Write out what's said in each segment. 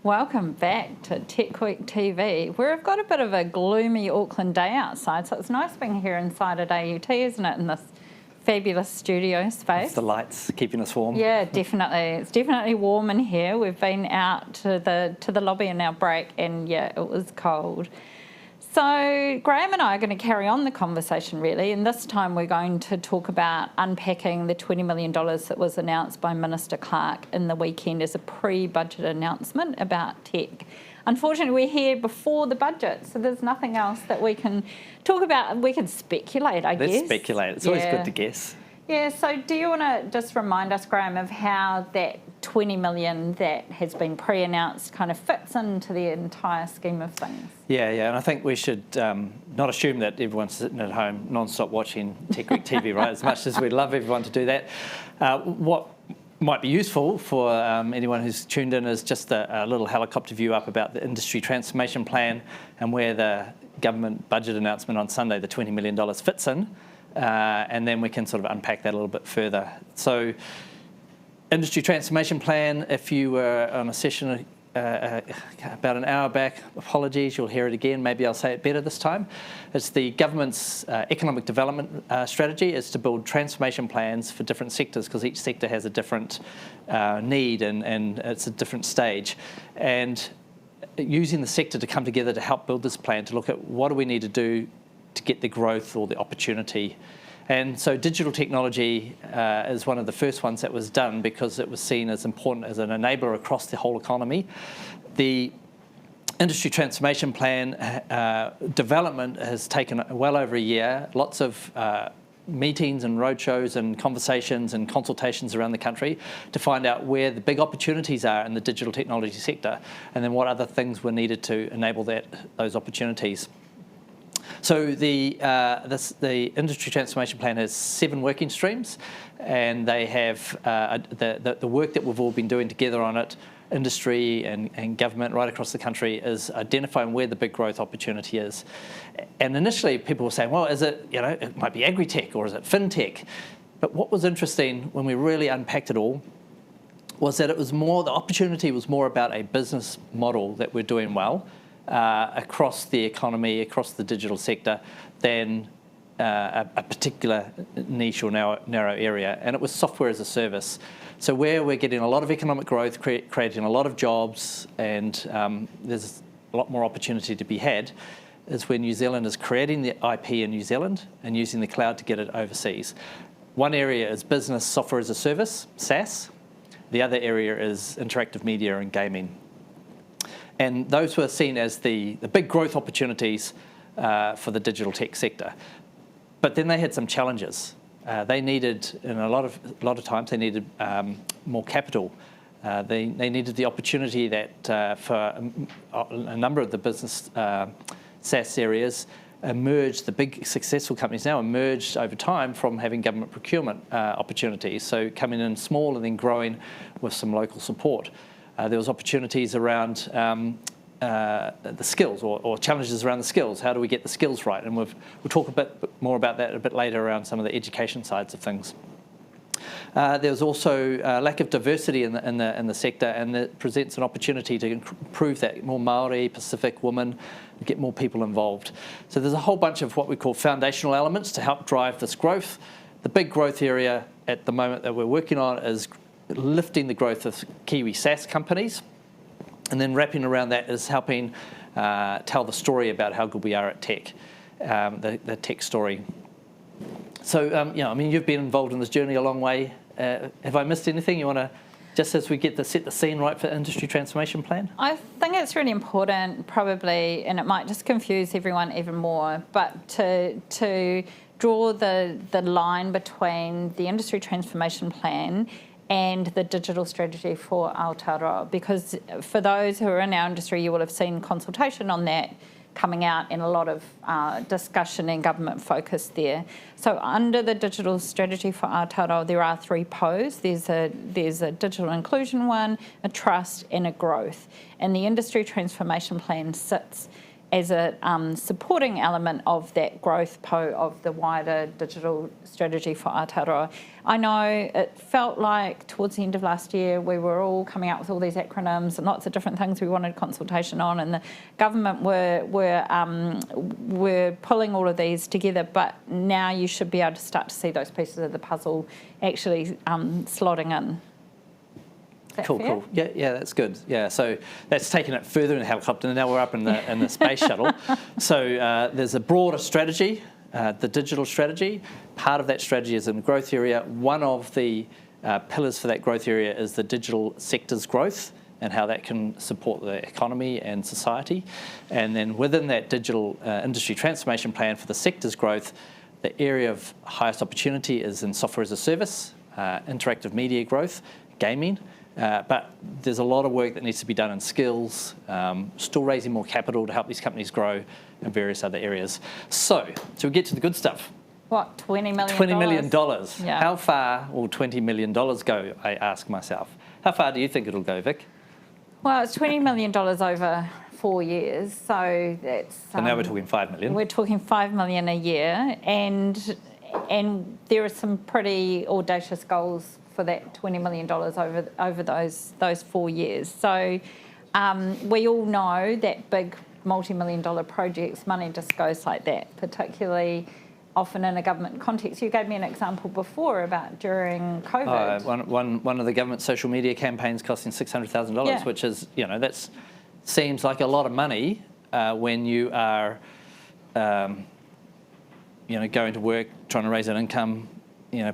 Welcome back to TechweekTV, where we've got a bit of a gloomy Auckland day outside, so it's nice being here inside at AUT, isn't it, in this fabulous studio space. It's the lights keeping us warm. Yeah, definitely. It's definitely warm in here. We've been out to the lobby in our break, and yeah, it was cold. So Graeme and I are going to carry on the conversation really, and this time we're going to talk about unpacking the $20 million that was announced by Minister Clark in the weekend as a pre-budget announcement about tech. Unfortunately, we're here before the budget, so there's nothing else that we can talk about. We can speculate, I guess. Let's speculate. It's always good to guess. Yeah, so do you want to just remind us, Graeme, of how that 20 million that has been pre-announced kind of fits into the entire scheme of things? Yeah, and I think we should not assume that everyone's sitting at home non-stop watching TechweekTV, right? As much as we'd love everyone to do that. What might be useful for anyone who's tuned in is just a little helicopter view up about the industry transformation plan and where the government budget announcement on Sunday, the $20 million fits in. And then we can sort of unpack that a little bit further. So, industry transformation plan, if you were on a session about an hour back, apologies, you'll hear it again, maybe I'll say it better this time. It's the government's economic development strategy is to build transformation plans for different sectors, because each sector has a different need and it's a different stage. And using the sector to come together to help build this plan, to look at what do we need to do to get the growth or the opportunity. And so digital technology is one of the first ones that was done because it was seen as important as an enabler across the whole economy. The industry transformation plan development has taken well over a year, lots of meetings and roadshows and conversations and consultations around the country to find out where the big opportunities are in the digital technology sector, and then what other things were needed to enable those opportunities. So the industry transformation plan has 7 working streams, and they have the work that we've all been doing together on it, industry and government right across the country, is identifying where the big growth opportunity is. And initially people were saying, well, is it, it might be agri-tech or is it fintech? But what was interesting when we really unpacked it all was that the opportunity was more about a business model that we're doing well across the economy, across the digital sector, than a particular niche or narrow area. And it was software as a service. So where we're getting a lot of economic growth, creating a lot of jobs, and there's a lot more opportunity to be had, is where New Zealand is creating the IP in New Zealand and using the cloud to get it overseas. One area is business software as a service, SaaS. The other area is interactive media and gaming. And those were seen as the big growth opportunities for the digital tech sector. But then they had some challenges. They needed, in a lot of times, they needed more capital. They needed the opportunity that for a number of the business SaaS areas emerged, the big successful companies now emerged over time from having government procurement opportunities. So coming in small and then growing with some local support. There was opportunities around the skills or challenges around the skills. How do we get the skills right? And we'll talk a bit more about that a bit later around some of the education sides of things. There was also a lack of diversity in the sector, and it presents an opportunity to improve that, more Māori, Pacific women, get more people involved. So there's a whole bunch of what we call foundational elements to help drive this growth. The big growth area at the moment that we're working on is lifting the growth of Kiwi SaaS companies, and then wrapping around that is helping tell the story about how good we are at tech, the tech story. So, you've been involved in this journey a long way. Have I missed anything you want to, just as we get to set the scene right for industry transformation plan? I think it's really important, probably, and it might just confuse everyone even more, but to draw the line between the industry transformation plan and the digital strategy for Aotearoa, because for those who are in our industry, you will have seen consultation on that coming out and a lot of discussion and government focus there. So under the digital strategy for Aotearoa, there are 3 poles. There's a digital inclusion one, a trust and a growth. And the industry transformation plan sits as a supporting element of that growth of the wider digital strategy for Aotearoa. I know it felt like towards the end of last year we were all coming out with all these acronyms and lots of different things we wanted consultation on, and the government were pulling all of these together, but now you should be able to start to see those pieces of the puzzle actually slotting in. Cool. Yeah, that's good. Yeah, so that's taken it further in the helicopter, and now we're up in the space shuttle. So there's a broader strategy, the digital strategy. Part of that strategy is in the growth area. One of the pillars for that growth area is the digital sector's growth and how that can support the economy and society. And then within that digital industry transformation plan for the sector's growth, the area of highest opportunity is in software as a service, interactive media growth, gaming. But there's a lot of work that needs to be done in skills, still raising more capital to help these companies grow in various other areas. So we get to the good stuff. What, $20 million? $20 million. Yeah. How far will $20 million go, I ask myself. How far do you think it'll go, Vic? Well, it's $20 million over 4 years, so that's... So now we're talking $5 million. We're talking $5 million a year, and there are some pretty audacious goals for that $20 million over those 4 years. So we all know that big multi-million-dollar projects, money just goes like that, particularly often in a government context. You gave me an example before about during COVID. One of the government social media campaigns costing $600,000, which is, that seems like a lot of money when you are, going to work, trying to raise an income,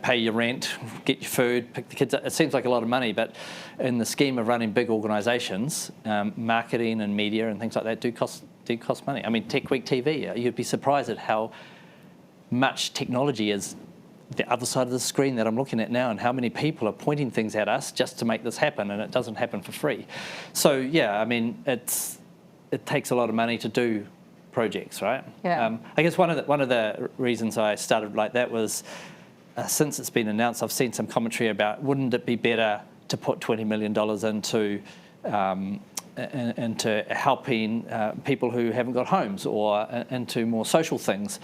pay your rent, get your food, pick the kids up. It seems like a lot of money, but in the scheme of running big organisations, marketing and media and things like that do cost money. I mean, TechweekTV, you'd be surprised at how much technology is the other side of the screen that I'm looking at now, and how many people are pointing things at us just to make this happen, and it doesn't happen for free. So yeah, I mean, it takes a lot of money to do projects, right? Yeah. I guess one of the reasons I started like that was, since it's been announced, I've seen some commentary about wouldn't it be better to put $20 million into helping people who haven't got homes, or into more social things.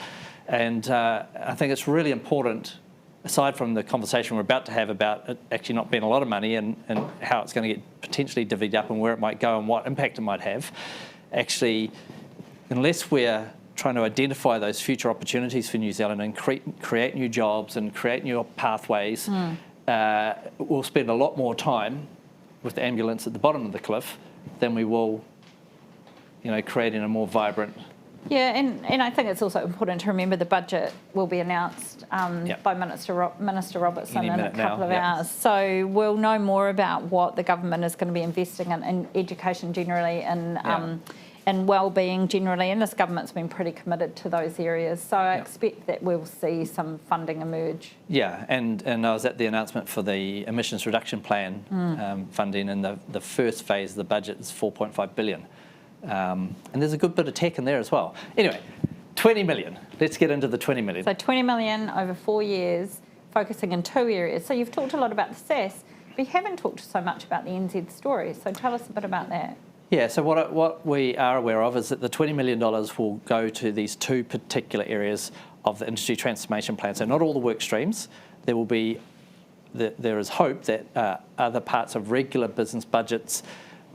And I think it's really important, aside from the conversation we're about to have about it actually not being a lot of money and how it's going to get potentially divvied up and where it might go and what impact it might have, actually, unless we're trying to identify those future opportunities for New Zealand and create new jobs and create new pathways, we'll spend a lot more time with the ambulance at the bottom of the cliff than we will, creating a more vibrant... Yeah, and I think it's also important to remember the budget will be announced by Minister Robertson in a couple of hours. So we'll know more about what the government is going to be investing in education generally and well-being generally, and this government's been pretty committed to those areas. So I expect that we'll see some funding emerge. Yeah, and I was at the announcement for the emissions reduction plan funding, and the first phase of the budget is $4.5 billion. And there's a good bit of tech in there as well. Anyway, 20 million. Let's get into the 20 million. So 20 million over 4 years, focusing in 2 areas. So you've talked a lot about the SaaS, but you haven't talked so much about the NZ story. So tell us a bit about that. Yeah, so what we are aware of is that the $20 million will go to these two particular areas of the industry transformation plan. So not all the work streams. There is hope that other parts of regular business budgets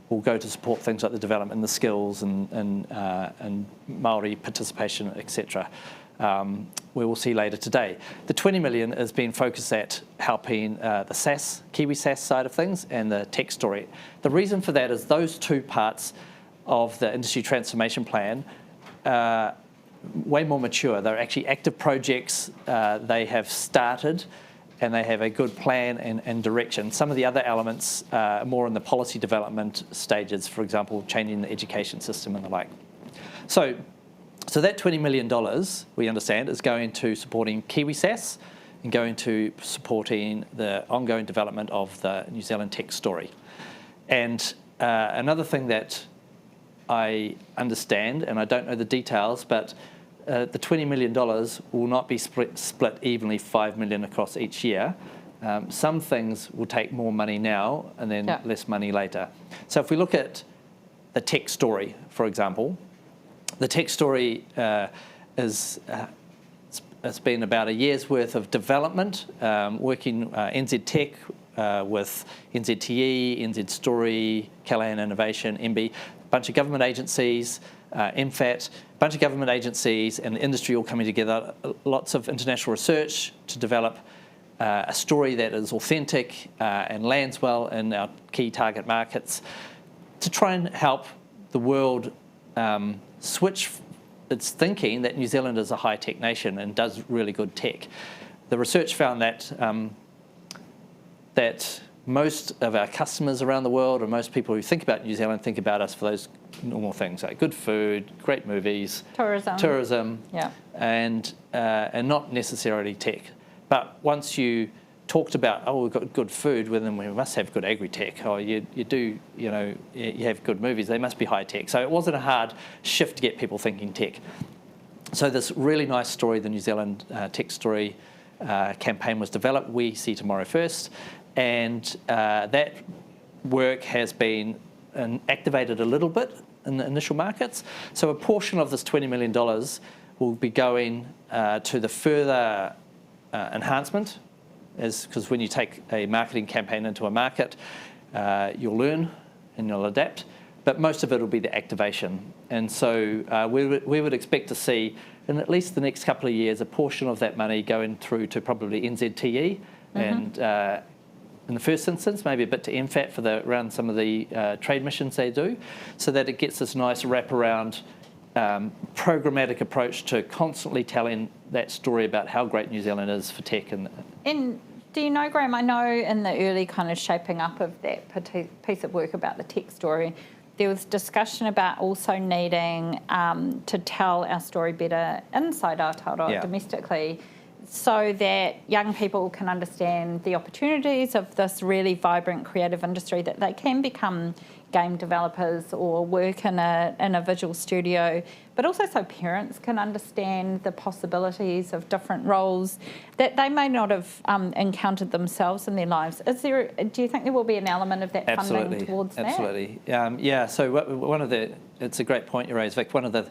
will go to support things like the development and the skills and Māori participation, etc. We will see later today. The 20 million has been focused at helping the SaaS, Kiwi SaaS side of things, and the tech story. The reason for that is those two parts of the industry transformation plan are way more mature. They're actually active projects. They have started, and they have a good plan and direction. Some of the other elements are more in the policy development stages, for example, changing the education system and the like. So that $20 million, we understand, is going to supporting Kiwi SaaS and going to supporting the ongoing development of the New Zealand tech story. And another thing that I understand, and I don't know the details, but the $20 million will not be split evenly, $5 million across each year. Some things will take more money now and then less money later. So if we look at the tech story, for example, The tech story is... it's been about a year's worth of development, working NZTech with NZTE, NZ Story, Maclennan Innovation, MB, a bunch of government agencies, MFAT, a bunch of government agencies and the industry all coming together, lots of international research to develop a story that is authentic and lands well in our key target markets to try and help the world switch its thinking that New Zealand is a high-tech nation and does really good tech. The research found that that most of our customers around the world, or most people who think about New Zealand, think about us for those normal things like good food, great movies, tourism, yeah, and not necessarily tech. But once you talked about, oh, we've got good food, well then we must have good agri-tech. Oh, you do, you know, you have good movies, they must be high-tech. So it wasn't a hard shift to get people thinking tech. So this really nice story, the New Zealand Tech Story campaign was developed, We See Tomorrow First, and that work has been activated a little bit in the initial markets. So a portion of this $20 million will be going to the further enhancement, because when you take a marketing campaign into a market, you'll learn and you'll adapt, but most of it will be the activation. And so we would expect to see, in at least the next couple of years, a portion of that money going through to probably NZTE and in the first instance, maybe a bit to MFAT for around some of the trade missions they do, so that it gets this nice wraparound programmatic approach to constantly telling that story about how great New Zealand is for tech. And do you know, Graeme, I know in the early kind of shaping up of that piece of work about the tech story, there was discussion about also needing to tell our story better inside Aotearoa, domestically, so that young people can understand the opportunities of this really vibrant creative industry, that they can become game developers or work in a visual studio, but also so parents can understand the possibilities of different roles that they may not have encountered themselves in their lives. Do you think there will be an element of that funding towards that? Absolutely. Yeah, so it's a great point you raised, Vic. One of the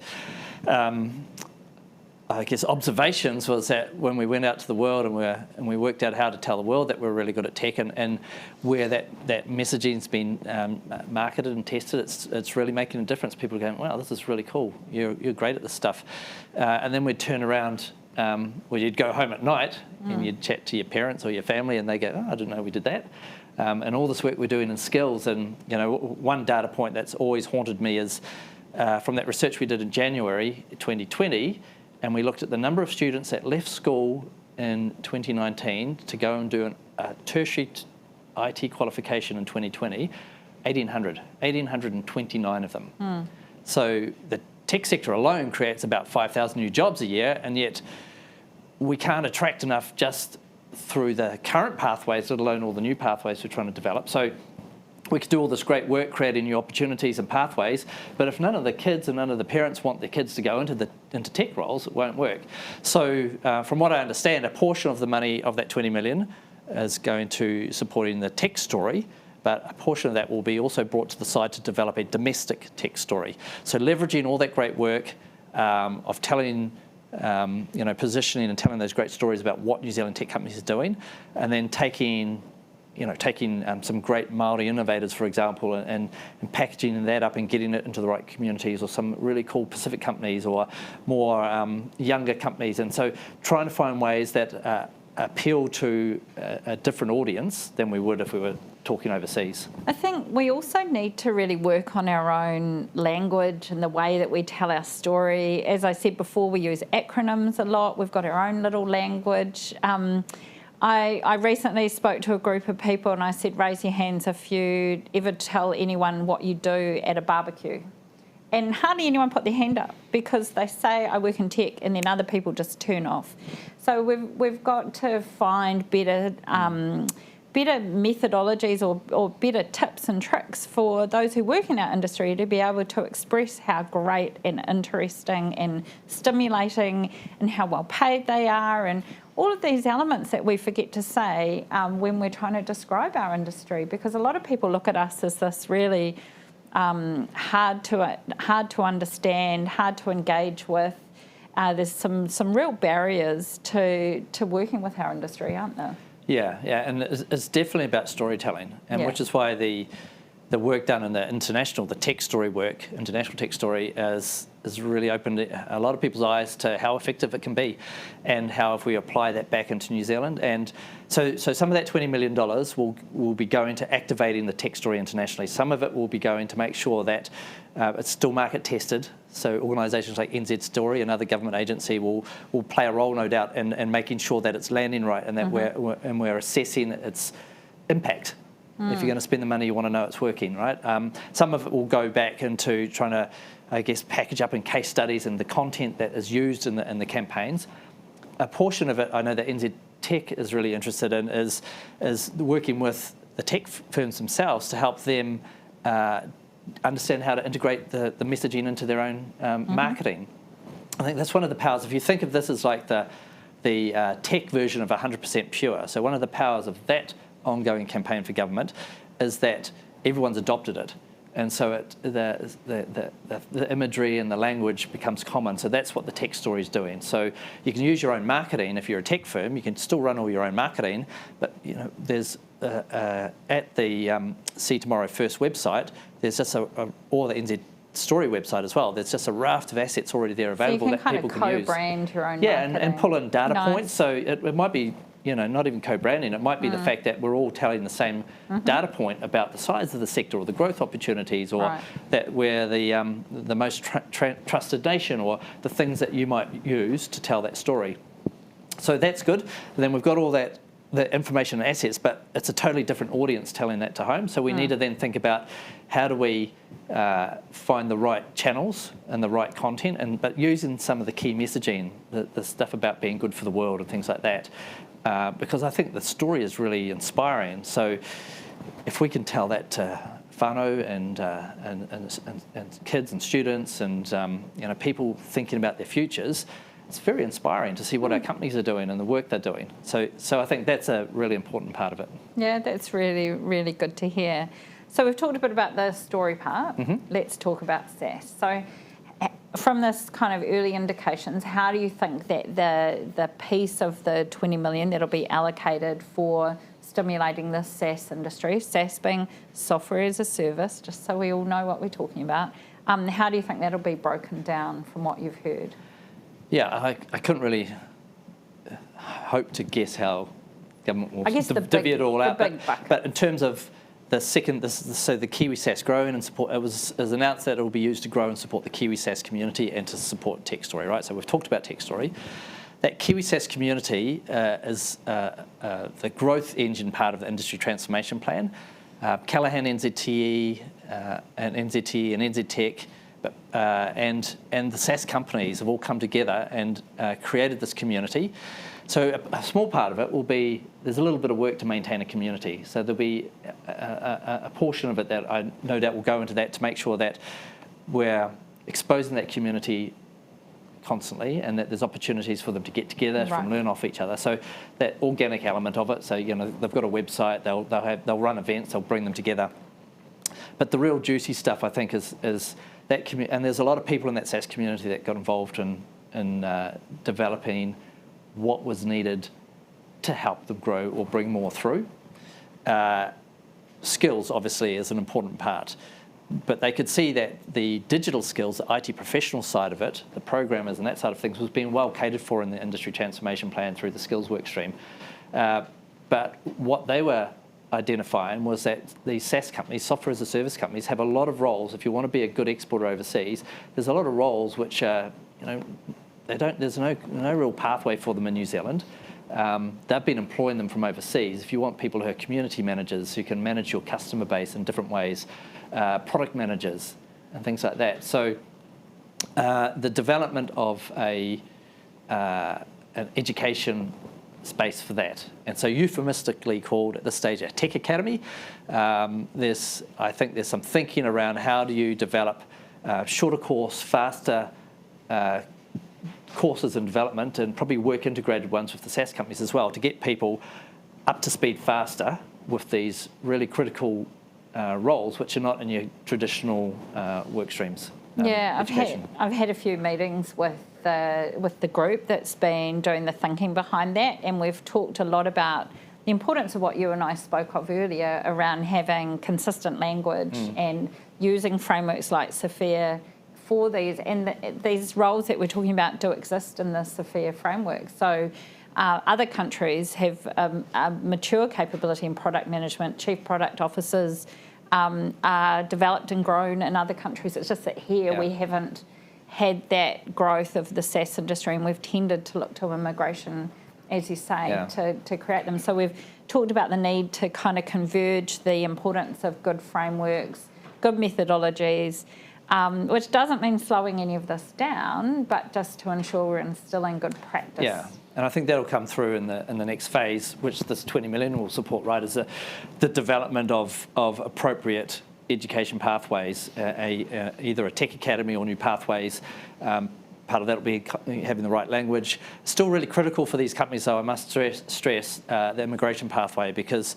I guess observations was that when we went out to the world and we worked out how to tell the world that we're really good at tech, and where that messaging's been marketed and tested, it's really making a difference. People are going, wow, this is really cool. You're great at this stuff. And then we'd turn around, you'd go home at night and you'd chat to your parents or your family, and they go, oh, I didn't know we did that. And all this work we're doing in skills, and you know, one data point that's always haunted me is from that research we did in January 2020. And we looked at the number of students that left school in 2019 to go and do a tertiary IT qualification in 2020, 1,829 of them. So the tech sector alone creates about 5,000 new jobs a year, and yet we can't attract enough just through the current pathways, let alone all the new pathways we're trying to develop. So we could do all this great work creating new opportunities and pathways, but if none of the kids and none of the parents want their kids to go into tech roles, it won't work. So from what I understand, a portion of the money of that 20 million is going to supporting the tech story, but a portion of that will be also brought to the side to develop a domestic tech story. So leveraging all that great work of telling, positioning and telling those great stories about what New Zealand tech companies are doing, and then taking some great Māori innovators, for example, and packaging that up and getting it into the right communities, or some really cool Pacific companies or more younger companies. And so trying to find ways that appeal to a different audience than we would if we were talking overseas. I think we also need to really work on our own language and the way that we tell our story. As I said before, we use acronyms a lot. We've got our own little language. I recently spoke to a group of people and I said, raise your hands if you ever tell anyone what you do at a barbecue. And hardly anyone put their hand up, because they say, I work in tech, and then other people just turn off. So we've got to find better methodologies or better tips and tricks for those who work in our industry to be able to express how great and interesting and stimulating and how well paid they are, and all of these elements that we forget to say when we're trying to describe our industry, because a lot of people look at us as this really hard to understand, hard to engage with. There's some real barriers to working with our industry, aren't there? Yeah, and it's definitely about storytelling, and which is why the work done in the international tech story has really opened a lot of people's eyes to how effective it can be, and how if we apply that back into New Zealand. And so some of that $20 million will be going to activating the tech story internationally. Some of it will be going to make sure that it's still market tested. So organisations like NZ Story, another government agency, will play a role, no doubt, in making sure that it's landing right, and that we're assessing its impact. If you're going to spend the money, you want to know it's working, right? Some of it will go back into trying to, I guess, package up in case studies and the content that is used in the campaigns. A portion of it, I know that NZTech is really interested in, is working with the tech firms themselves to help them understand how to integrate the messaging into their own marketing. I think that's one of the powers. If you think of this as like the tech version of 100% pure, so one of the powers of that ongoing campaign for government is that everyone's adopted it, and so the imagery and the language becomes common. So that's what the tech story is doing. So you can use your own marketing. If you're a tech firm, you can still run all your own marketing, but there's at the See Tomorrow First website, there's just or the NZ Story website as well. There's just a raft of assets already there available that people can use. So you can kind of co-brand your own marketing. And pull in data points. So it might be, not even co-branding. It might be the fact that we're all telling the same data point about the size of the sector or the growth opportunities, or that we're the most trusted nation, or the things that you might use to tell that story. So that's good. And then we've got all that the information and assets, but it's a totally different audience telling that to home. So we need to then think about how do we find the right channels and the right content, but using some of the key messaging, the stuff about being good for the world and things like that, because I think the story is really inspiring. So if we can tell that to whānau and kids and students and people thinking about their futures, it's very inspiring to see what our companies are doing and the work they're doing. So I think that's a really important part of it. Yeah, that's really, really good to hear. So we've talked a bit about the story part. Let's talk about SaaS. So from this kind of early indications, how do you think that the piece of the 20 million that'll be allocated for stimulating the SaaS industry, SaaS being software as a service, just so we all know what we're talking about, how do you think that'll be broken down from what you've heard? Yeah, I couldn't really hope to guess how government will divvy it all out. But in terms of the second, so the Kiwi SaaS growing and support, it was announced that it will be used to grow and support the Kiwi SaaS community and to support Tech Story, right? So we've talked about Tech Story. That Kiwi SaaS community is the growth engine part of the industry transformation plan. Callaghan, NZTE, and NZTE and NZTech, and the SaaS companies have all come together and created this community. So a small part of it will be, there's a little bit of work to maintain a community. So there'll be a portion of it that I no doubt will go into that to make sure that we're exposing that community constantly, and that there's opportunities for them to get together and learn off each other. So that organic element of it. So they've got a website. They'll run events. They'll bring them together. But the real juicy stuff, I think, is that community. And there's a lot of people in that SaaS community that got involved in developing what was needed to help them grow or bring more through. Skills, obviously, is an important part. But they could see that the digital skills, the IT professional side of it, the programmers and that side of things, was being well catered for in the industry transformation plan through the skills work stream. But what they were identifying was that these SaaS companies, software as a service companies, have a lot of roles. If you want to be a good exporter overseas, there's a lot of roles which are, there's no real pathway for them in New Zealand. They've been employing them from overseas. If you want people who are community managers who can manage your customer base in different ways, product managers and things like that. So the development of an education space for that, and so euphemistically called at this stage a tech academy. I think there's some thinking around how do you develop shorter course, faster courses in development, and probably work integrated ones with the SaaS companies as well, to get people up to speed faster with these really critical roles which are not in your traditional work streams. I've had a few meetings with the group that's been doing the thinking behind that, and we've talked a lot about the importance of what you and I spoke of earlier around having consistent language and using frameworks like Sophia for these, and these roles that we're talking about do exist in the Sophia framework. So other countries have a mature capability in product management. Chief product officers are developed and grown in other countries. It's just that here we haven't had that growth of the SaaS industry, and we've tended to look to immigration, as you say, to create them. So we've talked about the need to kind of converge the importance of good frameworks, good methodologies, which doesn't mean slowing any of this down, but just to ensure we're instilling good practice. Yeah, and I think that'll come through in the next phase, which this 20 million will support, right, is the development of appropriate education pathways, either a tech academy or new pathways. Part of that will be having the right language. Still really critical for these companies, though, I must stress the immigration pathway, because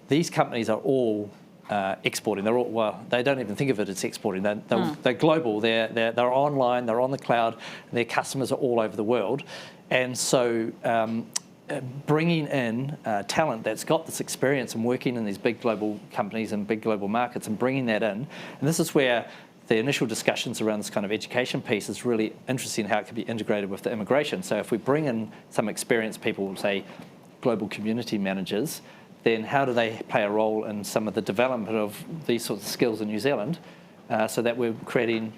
these companies are all exporting. They're all, well, they don't even think of it as exporting. They're global. They're online. They're on the cloud. And their customers are all over the world, and so bringing in talent that's got this experience and working in these big global companies and big global markets and bringing that in, and this is where the initial discussions around this kind of education piece is really interesting, how it can be integrated with the immigration. So if we bring in some experienced people, say global community managers, then how do they play a role in some of the development of these sorts of skills in New Zealand, so that we're creating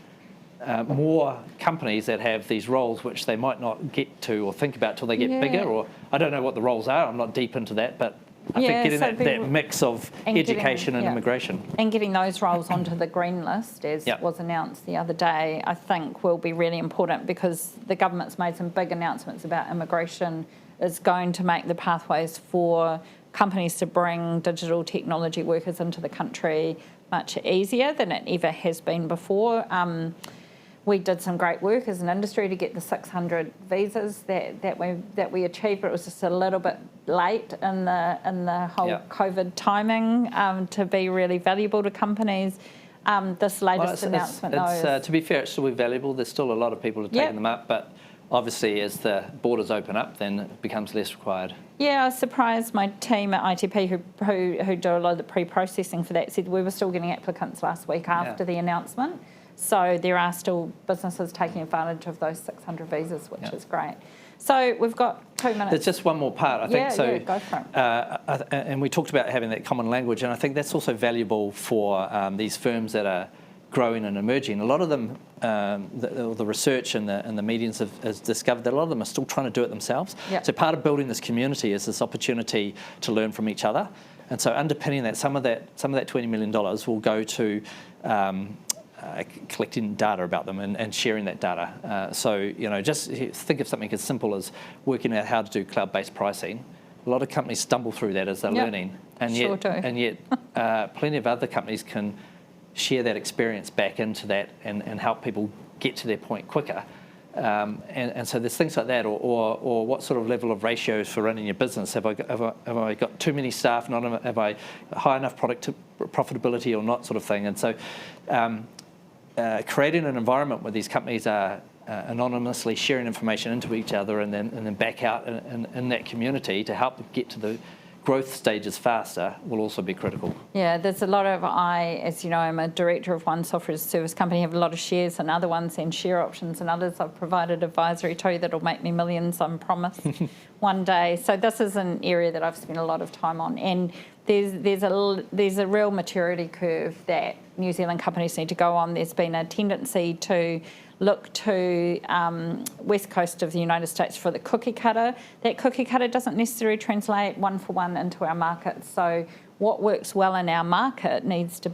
more companies that have these roles which they might not get to or think about till they get bigger, or I don't know what the roles are, I'm not deep into that, but I think getting that mix of education and immigration. And getting those roles onto the green list, as was announced the other day, I think will be really important, because the government's made some big announcements about immigration is going to make the pathways for companies to bring digital technology workers into the country much easier than it ever has been before. We did some great work as an industry to get the 600 visas that we achieved, but it was just a little bit late in the whole COVID timing to be really valuable to companies. This latest announcement, to be fair, it's still valuable. There's still a lot of people who are taking them up, but obviously as the borders open up, then it becomes less required. Yeah, I was surprised. My team at ITP, who do a lot of the pre-processing for that, said we were still getting applicants last week after the announcement. So there are still businesses taking advantage of those 600 visas, which is great. So we've got 2 minutes. There's just one more part, I think. Yeah, go for it. And we talked about having that common language, and I think that's also valuable for these firms that are growing and emerging. A lot of them, the research and the medians has discovered that a lot of them are still trying to do it themselves. Yep. So part of building this community is this opportunity to learn from each other. And so underpinning that, some of that $20 million will go to collecting data about them and sharing that data. So, just think of something as simple as working out how to do cloud-based pricing. A lot of companies stumble through that as they're learning. And yet plenty of other companies can share that experience back into that and help people get to their point quicker. And so there's things like that, or what sort of level of ratios for running your business. Have I got too many staff? Have I high enough profitability or not, sort of thing. And so creating an environment where these companies are anonymously sharing information into each other and then back out in that community to help them get to the growth stages faster will also be critical. Yeah, there's a lot of, as you know, I'm a director of one software as a service company, have a lot of shares and other ones and share options and others. I've provided advisory to that'll make me millions, I'm promised, one day. So this is an area that I've spent a lot of time on, and there's a real maturity curve that New Zealand companies need to go on. There's been a tendency to look to west coast of the United States for the cookie cutter. That cookie cutter doesn't necessarily translate one for one into our market. So what works well in our market needs to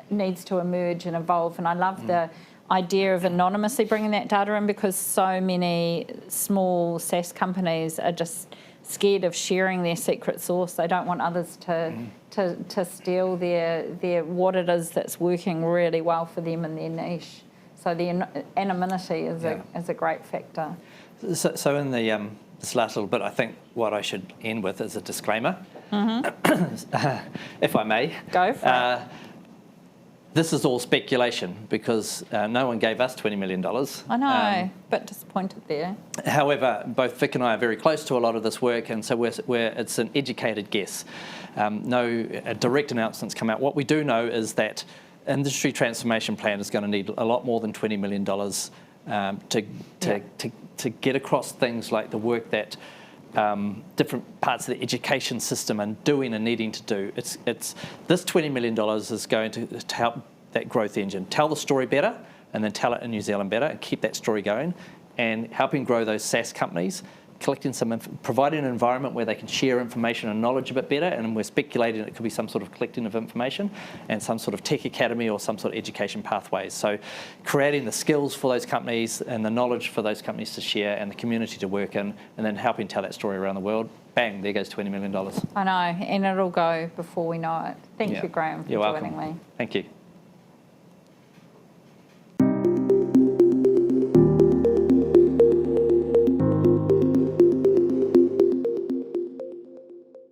emerge and evolve. And I love the idea of anonymously bringing that data in, because so many small SaaS companies are just scared of sharing their secret sauce. They don't want others to steal their what it is that's working really well for them in their niche. So the anonymity is a great factor. So in this last little bit, I think what I should end with is a disclaimer. if I may. Go for it. This is all speculation because no one gave us $20 million. I know, but disappointed there. However, both Vic and I are very close to a lot of this work, and so it's an educated guess. No direct announcements come out. What we do know is that industry transformation plan is going to need a lot more than $20 million to get across things like the work that different parts of the education system are doing and needing to do. This $20 million is going to help that growth engine tell the story better, and then tell it in New Zealand better, and keep that story going, and helping grow those SaaS companies, collecting providing an environment where they can share information and knowledge a bit better, and we're speculating it could be some sort of collecting of information and some sort of tech academy or some sort of education pathways. So creating the skills for those companies and the knowledge for those companies to share and the community to work in, and then helping tell that story around the world. Bang, there goes $20 million. I know, and it'll go before we know it. Thank you, Graeme, for joining me. Thank you.